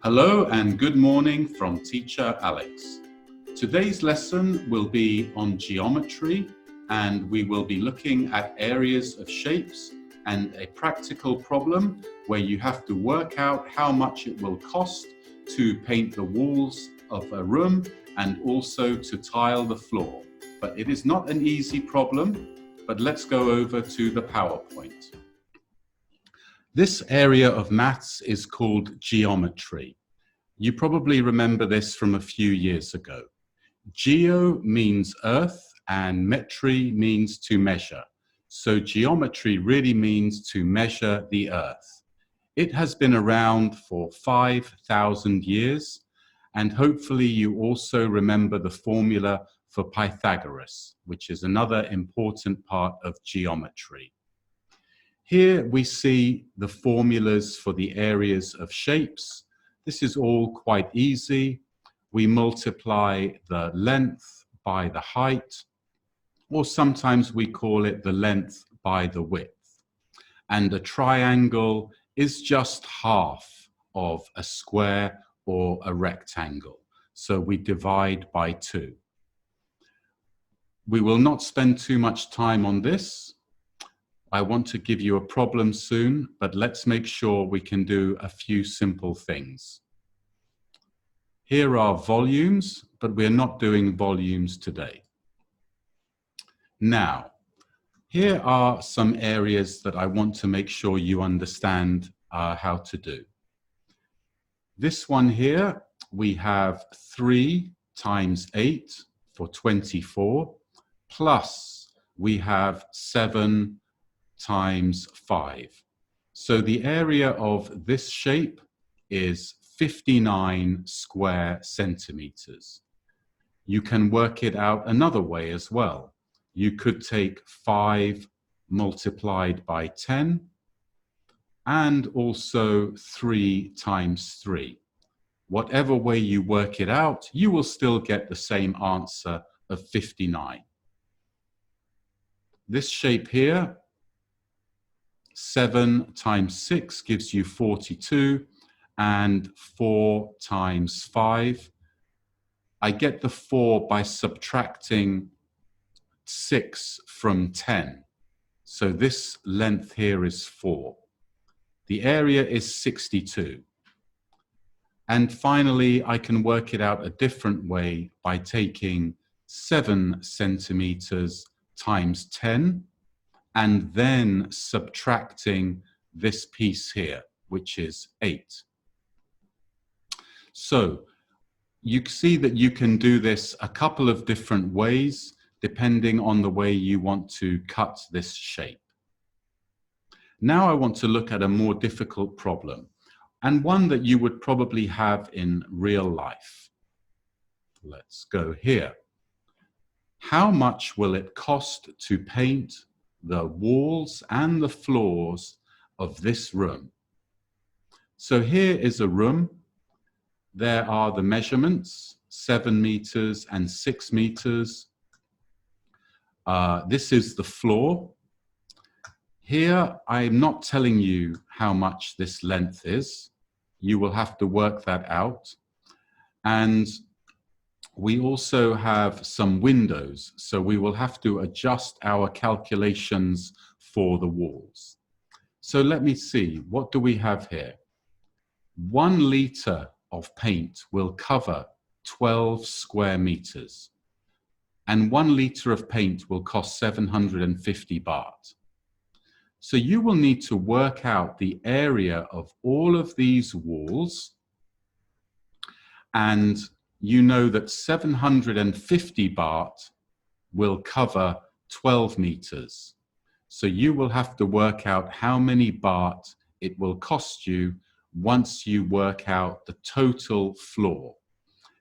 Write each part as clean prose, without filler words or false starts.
Hello and good morning from teacher Alex. Today's lesson will be on geometry, and we will be looking at areas of shapes and a practical problem where you have to work out how much it will cost to paint the walls of a room and also to tile the floor. But it is not an easy problem, but let's go over to the PowerPoint. This area of maths is called geometry. You probably remember this from a few years ago. Geo means earth and metry means to measure. So geometry really means to measure the earth. It has been around for 5,000 years, and hopefully you also remember the formula for Pythagoras, which is another important part of geometry. Here we see the formulas for the areas of shapes. This is all quite easy. We multiply the length by the height, or sometimes we call it the length by the width. And a triangle is just half of a square or a rectangle. So we divide by 2. We will not spend too much time on this. I want to give you a problem soon, but let's make sure we can do a few simple things. Here are volumes, but we're not doing volumes today. Now, here are some areas that I want to make sure you understand how to do. This one here, we have 3 times 8 for 24, plus we have 7 times 5. So the area of this shape is 59 square centimeters. You can work it out another way as well. You could take 5 multiplied by 10 and also 3 times 3. Whatever way you work it out, you will still get the same answer of 59. This shape here, 7 times 6 gives you 42, and 4 times 5. I get the 4 by subtracting 6 from 10. So this length here is 4. The area is 62. And finally, I can work it out a different way by taking 7 centimeters times 10 and then subtracting this piece here, which is 8. So you see that you can do this a couple of different ways depending on the way you want to cut this shape. Now I want to look at a more difficult problem, and one that you would probably have in real life. Let's go here. How much will it cost to paint the walls and the floors of this room? So here is a room. There are the measurements, 7 meters and 6 meters. This is the floor. Here, I'm not telling you how much this length is. You will have to work that out. And we also have some windows, so we will have to adjust our calculations for the walls. So let me see, what do we have here? 1 litre of paint will cover 12 square meters, and 1 litre of paint will cost 750 baht. So you will need to work out the area of all of these walls, and you know that 750 baht will cover 12 meters. So you will have to work out how many baht it will cost you once you work out the total floor.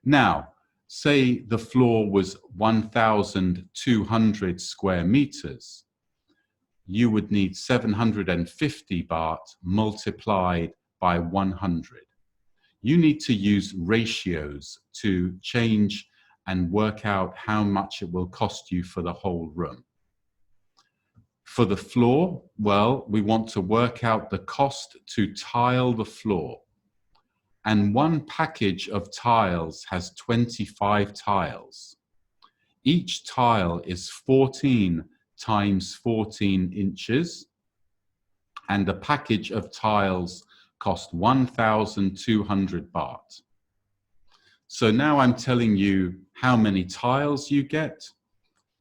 Now, say the floor was 1,200 square meters. You would need 750 baht multiplied by 100. You need to use ratios to change and work out how much it will cost you for the whole room. For the floor, well, we want to work out the cost to tile the floor. and one package of tiles has 25 tiles. Each tile is 14 times 14 inches, and a package of tiles cost 1,200 baht. So now I'm telling you how many tiles you get,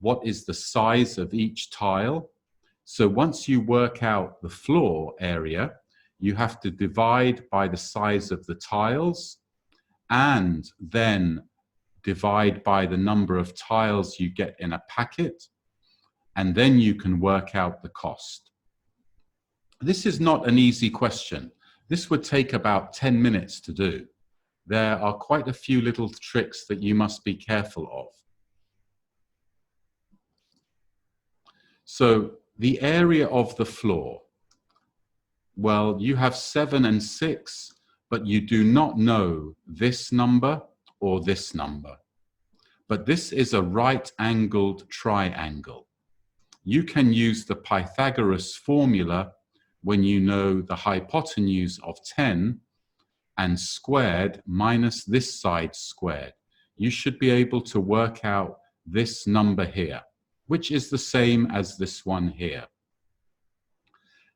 what is the size of each tile. So once you work out the floor area, you have to divide by the size of the tiles and then divide by the number of tiles you get in a packet, and then you can work out the cost. This is not an easy question. This would take about 10 minutes to do. There are quite a few little tricks that you must be careful of. So the area of the floor, well, you have 7 and 6, but you do not know this number or this number. But this is a right-angled triangle. You can use the Pythagoras formula when you know the hypotenuse of 10 and squared minus this side squared. You should be able to work out this number here, which is the same as this one here.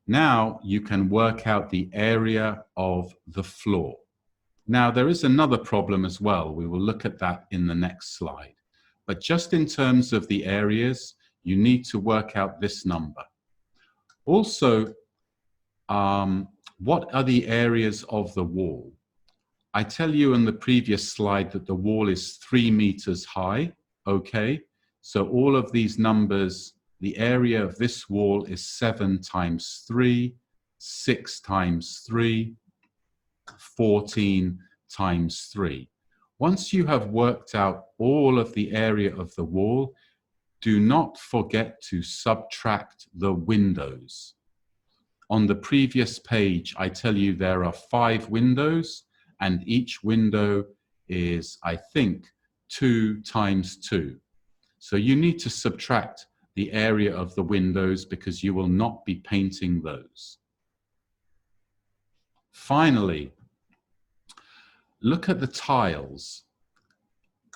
Now you can work out the area of the floor. Now there is another problem as well. We will look at that in the next slide. But just in terms of the areas, you need to work out this number. Also, what are the areas of the wall? I tell you in the previous slide that the wall is 3 meters high, okay? So all of these numbers, the area of this wall is 7 times 3, 6 times 3, 14 times 3. Once you have worked out all of the area of the wall, do not forget to subtract the windows. On the previous page, I tell you there are 5 windows, and each window is, I think, 2 times 2. So you need to subtract the area of the windows because you will not be painting those. Finally, look at the tiles.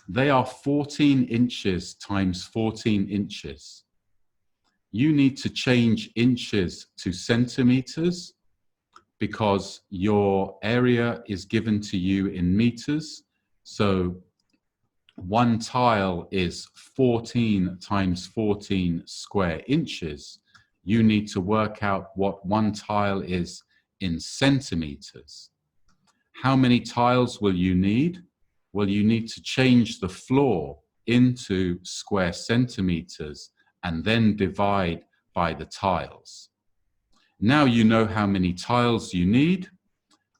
They are 14 inches times 14 inches. You need to change inches to centimeters because your area is given to you in meters. So one tile is 14 times 14 square inches. You need to work out what one tile is in centimeters. How many tiles will you need? Well, you need to change the floor into square centimeters and then divide by the tiles. Now you know how many tiles you need.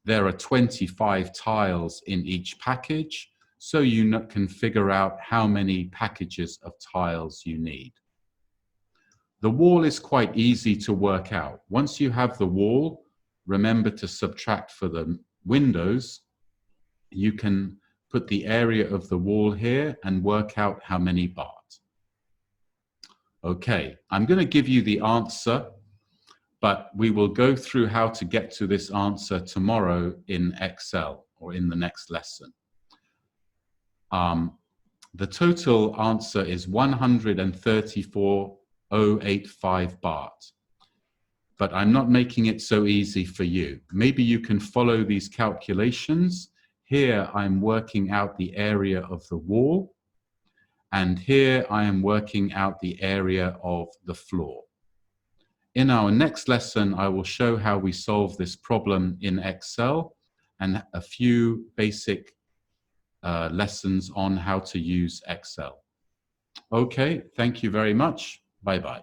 There are 25 tiles in each package, so you can figure out how many packages of tiles you need. The wall is quite easy to work out. Once you have the wall, remember to subtract for the windows. You can put the area of the wall here and work out how many baht. Okay, I'm going to give you the answer, but we will go through how to get to this answer tomorrow in Excel or in the next lesson. The total answer is 134,085 baht. But I'm not making it so easy for you. Maybe you can follow these calculations. Here I'm working out the area of the wall, and here I am working out the area of the floor. In our next lesson, I will show how we solve this problem in Excel and a few basic lessons on how to use Excel. Okay, thank you very much. Bye-bye.